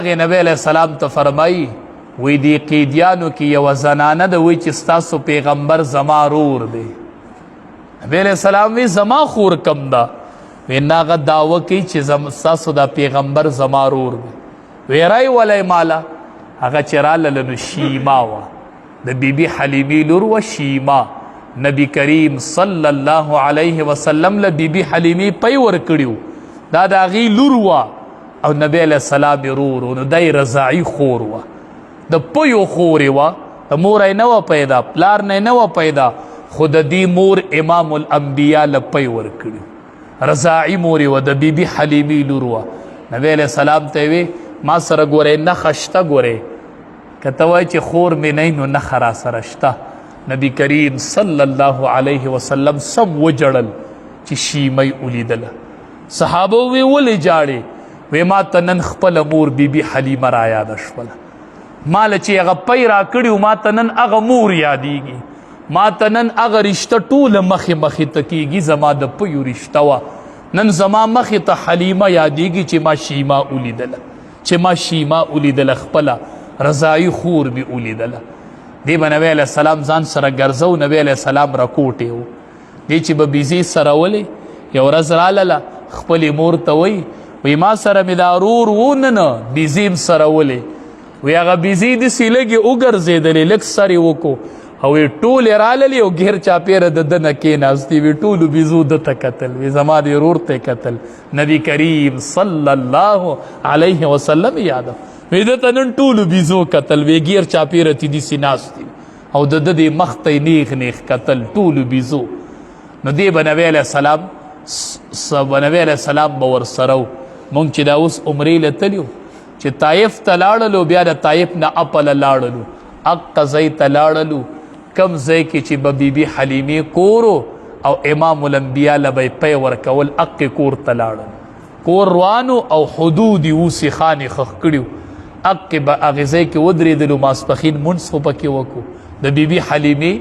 نبی علیہ السلام ته فرمایي وی دی قیدیانو کې یوه زنانه ده وی چې ستاسو پیغمبر زما رور دی. نبی علیہ السلام وی زما خور کم ده؟ وی هغه دعوه کوي چې ستاسو دا پیغمبر زما رور دی. وی رای ولی ماله؟ هغه چې راله نو شیما وه، د بیبي حلیمې لور وه شیما. نبی کریم صلی الله علیه وسلم له بیبي حلیمې پی ورکړي دا د هغې لور وه او نبی علیہ السلام رورو نو دی رضاعی خور وه، د پیو خورې وه، د موری نه وه پیدا، پلار نه نه وه پیدا، خو د دې مور امام الانبیا له پی ورکړي، رضاعی مورې وه، د بیبي حلیمې لور وه. نبی علیہ السلام ته وی ما سره ګورئ نښه شته ګورئ، که ته وایې چې خور مې نه نو نښه را سره شته. نبی کریم صلی الله علیه وسلم سم وجړل چې شیمۍ ولیدله. صحابه وی ولې جاړې؟ وی ما ته نن خپله مور بیبي حلیمه را یاده شوله، ماله چې هغه پی را کړي ما ته نن هغه مور یادیږي، ما ته نن هغه رشته ټوله مخې مخې ته کېږي، زما د پیو رشته وه، نن زما مخې ته حلیمه یادیږي چې ما شیما ولیدله، چې ما شیما ولیدله، خپله رضاعي خور مې ولیدله. دی به نبی علیه السلام ځان سره ګرځو. نبی علیه السلام راکوټې و، دی چې به بیزې سره ولې یو ورځ رالله خپلې مور ته وایي وی ما سره مې دا رور و نه بیزیم سره ولې، وی هغه بیزې داسې لږې وګرځېدلې لږ سر یې وکړو او وی ټولې راللې او ګیر چاپېره د ده نه کېناستې، وی ټولو بیزو ده ته کتل، وی زما دې رور ته کتل. نبی کریم صلی الله علیه وسلم یاده وی ده ته نن ټولو بیزو کتل، وی ګیر چاپېره تی داسې ناستې او د ده دې مخ ته یې نیغ نیغ کتل ټولو بیزو. نو دی به نبی علیه السلام به ورسره و. مونږ چې دا اوس عمرې له تللو چې طایف ته لاړلو، بیا د طایف نه اپله لاړلو، اقه ځای ته لاړلو کم ځای کې چې به بیبي حلیمې کورو او امام الانبیا له به یې پی ورکول، اقې کور ته لاړل، کور روانو او حدود یې اوسیخانې ښخ کړي وو، اقې به هغې ځای کې ودرېدلو، ماسپښین مونځ خو پکې وکړو، د بیبي حلیمې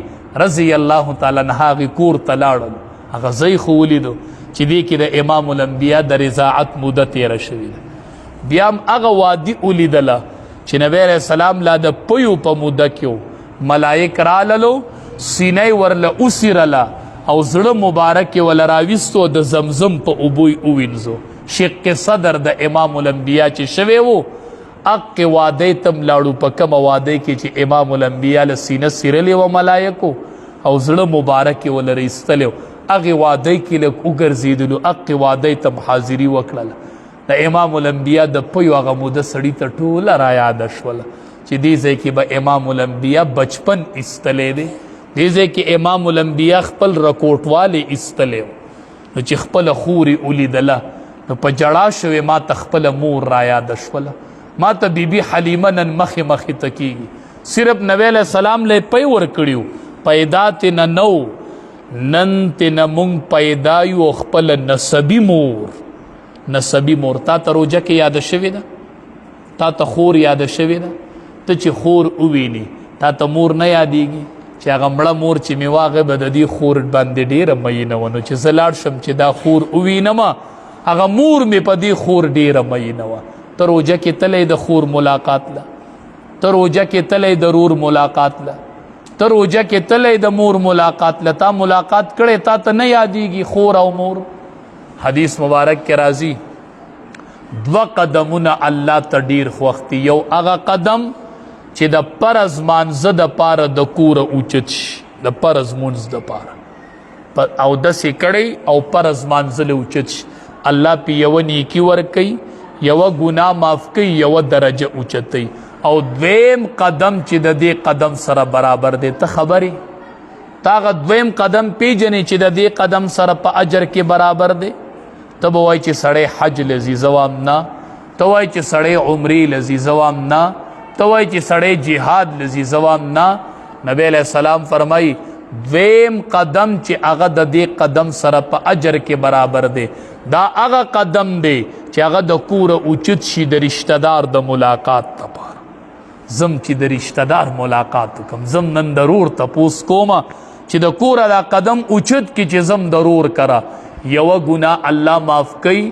رضی الله تعالی عنها هغې کور ته لاړل، هغه ځای خو ولیدو چې دې کې د امام الانبیا د رضاعت موده تیره شوې ده. بیا هم هغه وادي ولیدله چې نبی علیه السلام لا د پیو په موده کې و، ملایک راللو سینه یې ورله وڅیرله او زړه مبارک یې ورله راویستو، د زمزم په اوبو یې ووینځو. شق صدر د امام الانبیا چې شوی و هغې وادۍ ته م لاړو، په کومه وادۍ کې چې امام الانبیا له سینه څیرلې وه ملایکو او زړه مبارک یې ورله ایستلی و، هغې وادۍ کې لږ وګرځېدلو، هغې وادۍ ته حاضري وکړله. د امام الانبیا د پیو هغه موده سړي ته ټوله را یاده شوله چې دې ځای کې به امام الانبیا بچپن ایستلی دی، دې ځای کې امام الانبیا خپل رکوټوالی ایستلی و. نو چې خپله خور یې ولیدله نو په جړا شوې ما ته خپله مور را یاده شوله، ما ته بیبي حلیمه نن مخې مخې ته کېږي، صرف نبی علیه السلام له یې پی ورکړي و، پیدا تې نه نه و، نن تینا مونږ پیدا یو خپل نسبی مور. نسبی مور تا ته روجه کې یاده شوې ده، تا ته خور یاده شوې ده، ته چې خور وویني تا ته مور نه یادیږي چې هغه مړه مور چې مې واغې به د دې خور باندې ډېره مینه وه، نو چې زه لاړ شم چې دا خور ووینمه هغه مور مې په دې خور ډېره مینه وه. ته روجه کې تلی د خور ملاقات له، ته روجه کې تلی د رور ملاقات له، ته روجه کې تلی د مور ملاقات له، تا ملاقات کړی تا ته نه یادیږي خور او مور. حدیث مبارک کې راځي دوه قدمونه الله ته ډېر خوښ دي، یو هغه قدم چې د فرض مانځه دپاره د کوره اوچت شي، د فرض مونځ دپاره اودس یې کړی او فرض مانځه له اوچت شي، الله پې یوه نیکي ورکوي، یوه ګناه معاف کوي، یوه درجه اوچتوي. او دویم قدم چې د دې قدم سره برابر دی، ته خبرې تا هغه دویم قدم پیژنې چې د دې قدم سره په اجر کې برابر دی. ته به وایي چې سړی حج لځي زه وام نه، ته وایي چې سړی عمرې لځي زه وام نه، ته وایي چې سړی جهاد لځي زه وام نه. نبی علیه السلام فرمایي دویم قدم چې هغه د دې قدم سره په اجر کې برابر دی، دا هغه قدم دی چې هغه د کوره اوچت شي د رشته دار د ملاقات لپاره. زم چې د رشته دار ملاقات وکم، زم نن ضرور تپوس کومه چې د کوره دا قدم اوچت کې چې زم ضرور کره، یوه ګناه الله معاف کوي